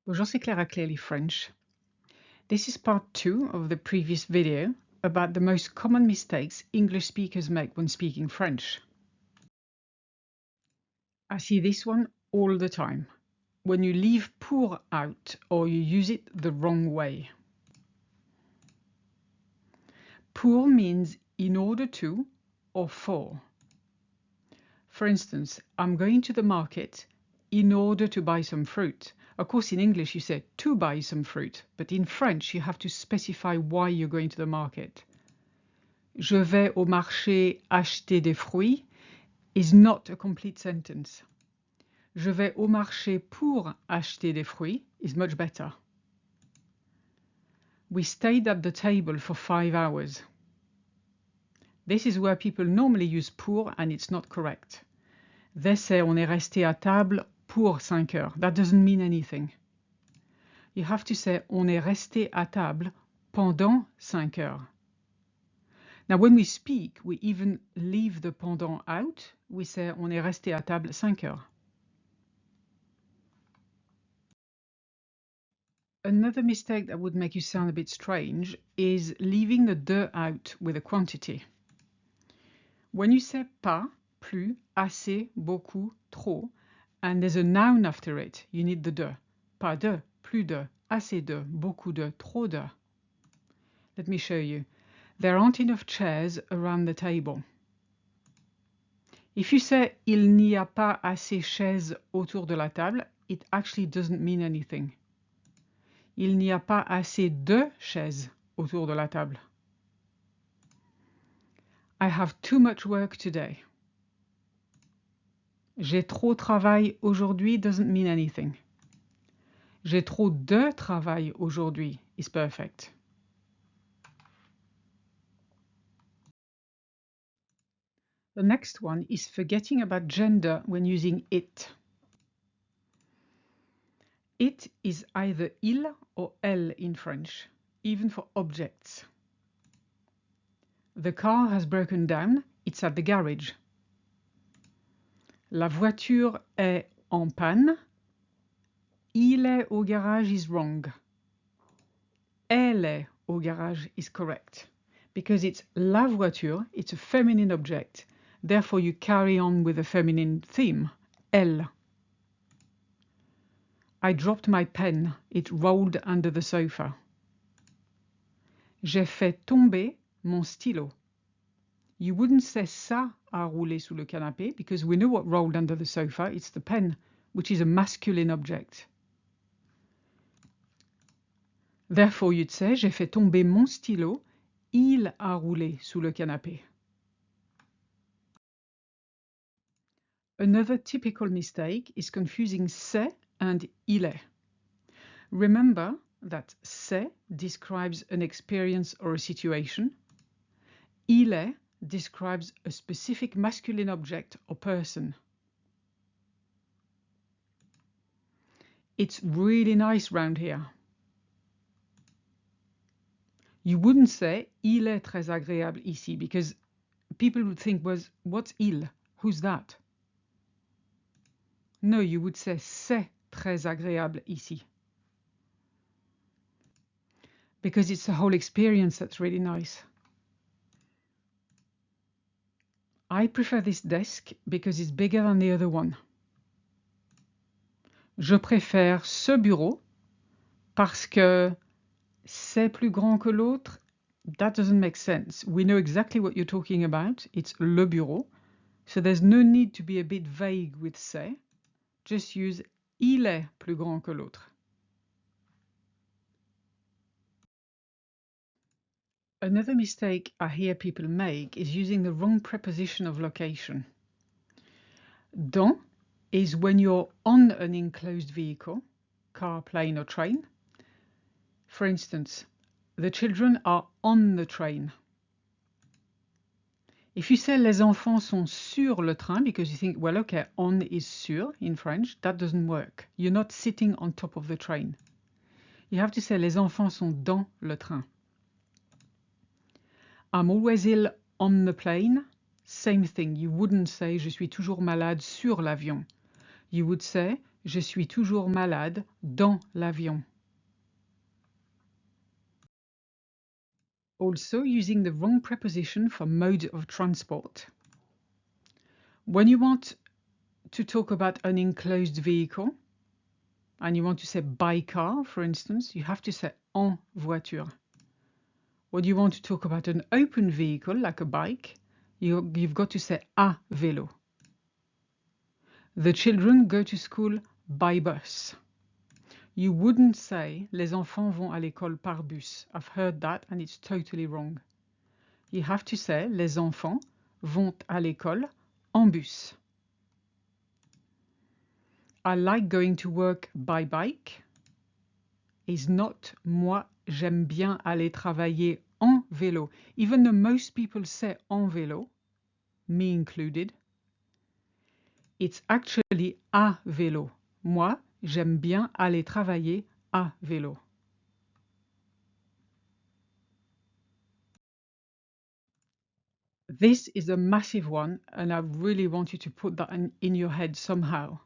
Bonjour, c'est Clara Clearly French. This is part 2 of the previous video about the most common mistakes English speakers make when speaking French. I see this one all the time, when you leave pour out or you use it the wrong way. Pour means in order to or for. For instance, I'm going to the market in order to buy some fruit. Of course, in English you say to buy some fruit, but in French you have to specify why you're going to the market. Je vais au marché acheter des fruits is not a complete sentence. Je vais au marché pour acheter des fruits is much better. We stayed at the table for 5 hours. This is where people normally use pour and it's not correct. They say on est resté à table pour 5 heures. That doesn't mean anything. You have to say on est resté à table pendant 5 heures. Now when we speak, we even leave the pendant out. We say on est resté à table 5 heures. Another mistake that would make you sound a bit strange is leaving the de out with a quantity. When you say pas, plus, assez, beaucoup, trop, and there's a noun after it, you need the de. Pas de, plus de, assez de, beaucoup de, trop de. Let me show you. There aren't enough chairs around the table. If you say il n'y a pas assez chaises autour de la table, it actually doesn't mean anything. Il n'y a pas assez de chaises autour de la table. I have too much work today. J'ai trop travail aujourd'hui doesn't mean anything. J'ai trop de travail aujourd'hui is perfect. The next one is forgetting about gender when using it. It is either il or elle in French, even for objects. The car has broken down, it's at the garage. La voiture est en panne, il est au garage is wrong. Elle est au garage is correct. Because it's la voiture, it's a feminine object. Therefore you carry on with a feminine theme, elle. I dropped my pen, it rolled under the sofa. J'ai fait tomber mon stylo. You wouldn't say ça a roulé sous le canapé because we know what rolled under the sofa, it's the pen, which is a masculine object. Therefore you'd say j'ai fait tomber mon stylo, il a roulé sous le canapé. Another typical mistake is confusing c'est and il est. Remember that c'est describes an experience or a situation. Il est describes a specific masculine object or person. It's really nice round here. You wouldn't say il est très agréable ici because people would think, what's il? Who's that? No, you would say c'est très agréable ici. Because it's the whole experience that's really nice. I prefer this desk because it's bigger than the other one. Je préfère ce bureau parce que c'est plus grand que l'autre. That doesn't make sense. We know exactly what you're talking about. It's le bureau. So there's no need to be a bit vague with c'est. Just use il est plus grand que l'autre. Another mistake I hear people make is using the wrong preposition of location. Dans is when you're on an enclosed vehicle, car, plane or train. For instance, the children are on the train. If you say les enfants sont sur le train because you think, well, okay, on is sur in French, that doesn't work. You're not sitting on top of the train. You have to say les enfants sont dans le train. I'm always ill on the plane. Same thing. You wouldn't say je suis toujours malade sur l'avion. You would say Je suis toujours malade dans l'avion. Also using the wrong preposition for mode of transport. When you want to talk about an enclosed vehicle, and you want to say by car, for instance, you have to say en voiture. When you want to talk about an open vehicle, like a bike, you've got to say à vélo. The children go to school by bus. You wouldn't say les enfants vont à l'école par bus. I've heard that and it's totally wrong. You have to say les enfants vont à l'école en bus. I like going to work by bike is not moi j'aime bien aller travailler en vélo. Even though most people say en vélo, me included, it's actually à vélo. Moi j'aime bien aller travailler à vélo. This is a massive one and I really want you to put that in your head somehow.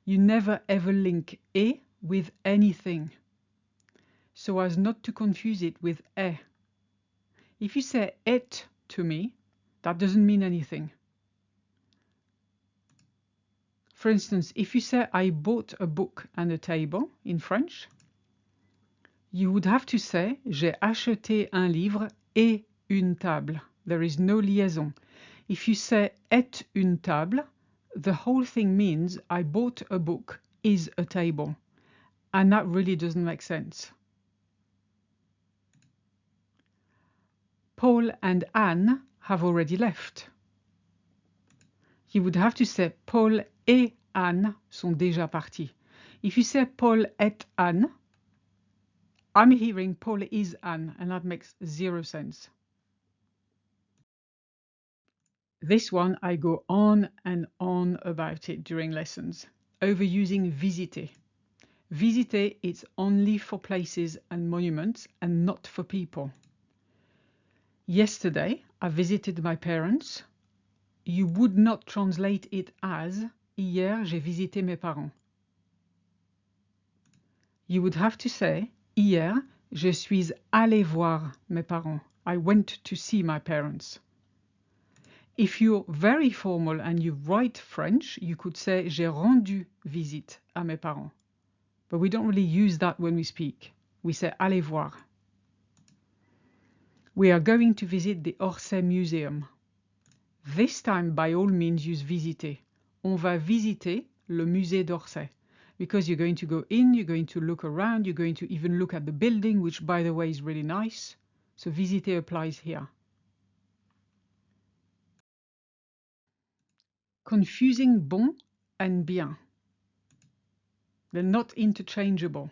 You never ever link et with anything, so as not to confuse it with est. If you say et to me, that doesn't mean anything. For instance, if you say I bought a book and a table in French, you would have to say j'ai acheté un livre et une table. There is no liaison. If you say et une table, the whole thing means I bought a book is a table. And that really doesn't make sense. Paul and Anne have already left. You would have to say Paul et Anne sont déjà partis. If you say Paul et Anne, I'm hearing Paul is Anne, and that makes zero sense. This one I go on and on about it during lessons. Overusing visiter. Visiter is only for places and monuments and not for people. Yesterday I visited my parents. You would not translate it as hier j'ai visité mes parents. You would have to say hier je suis allé voir mes parents. I went to see my parents. If you're very formal and you write French, you could say j'ai rendu visite à mes parents. But we don't really use that when we speak. We say aller voir. We are going to visit the Orsay Museum. This time, by all means, use visiter. On va visiter le musée d'Orsay. Because you're going to go in, you're going to look around, you're going to even look at the building, which, by the way, is really nice. So visiter applies here. Confusing bon and bien. They're not interchangeable.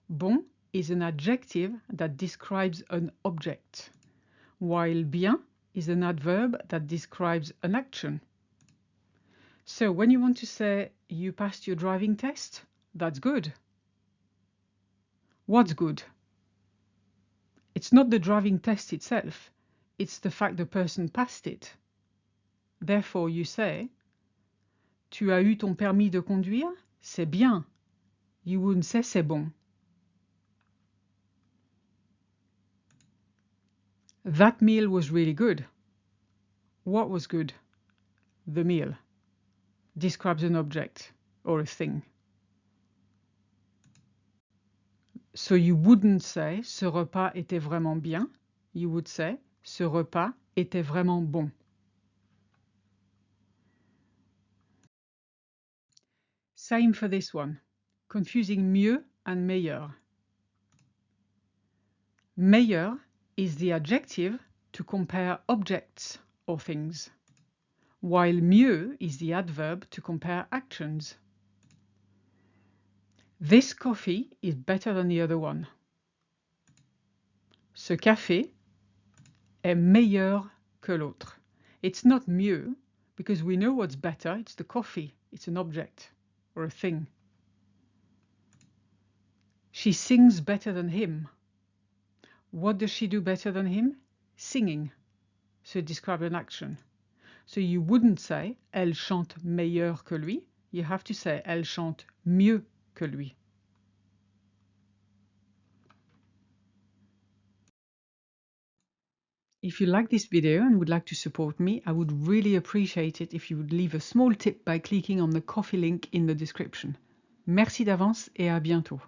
Bon is an adjective that describes an object, while bien is an adverb that describes an action. So when you want to say you passed your driving test, that's good. What's good? It's not the driving test itself, it's the fact the person passed it. Therefore you say, tu as eu ton permis de conduire? C'est bien. You wouldn't say c'est bon. That meal was really good. What was good? The meal. Describes an object or a thing. So you wouldn't say ce repas était vraiment bien. You would say ce repas était vraiment bon. Same for this one. Confusing mieux and meilleur. Meilleur is the adjective to compare objects or things, while mieux is the adverb to compare actions. This coffee is better than the other one. Ce café est meilleur que l'autre. It's not mieux, because we know what's better, it's the coffee, it's an object or a thing. She sings better than him. What does she do better than him? Singing. So it describes an action. So you wouldn't say elle chante meilleur que lui. You have to say elle chante mieux que lui. If you like this video and would like to support me, I would really appreciate it if you would leave a small tip by clicking on the Ko-fi link in the description. Merci d'avance et à bientôt.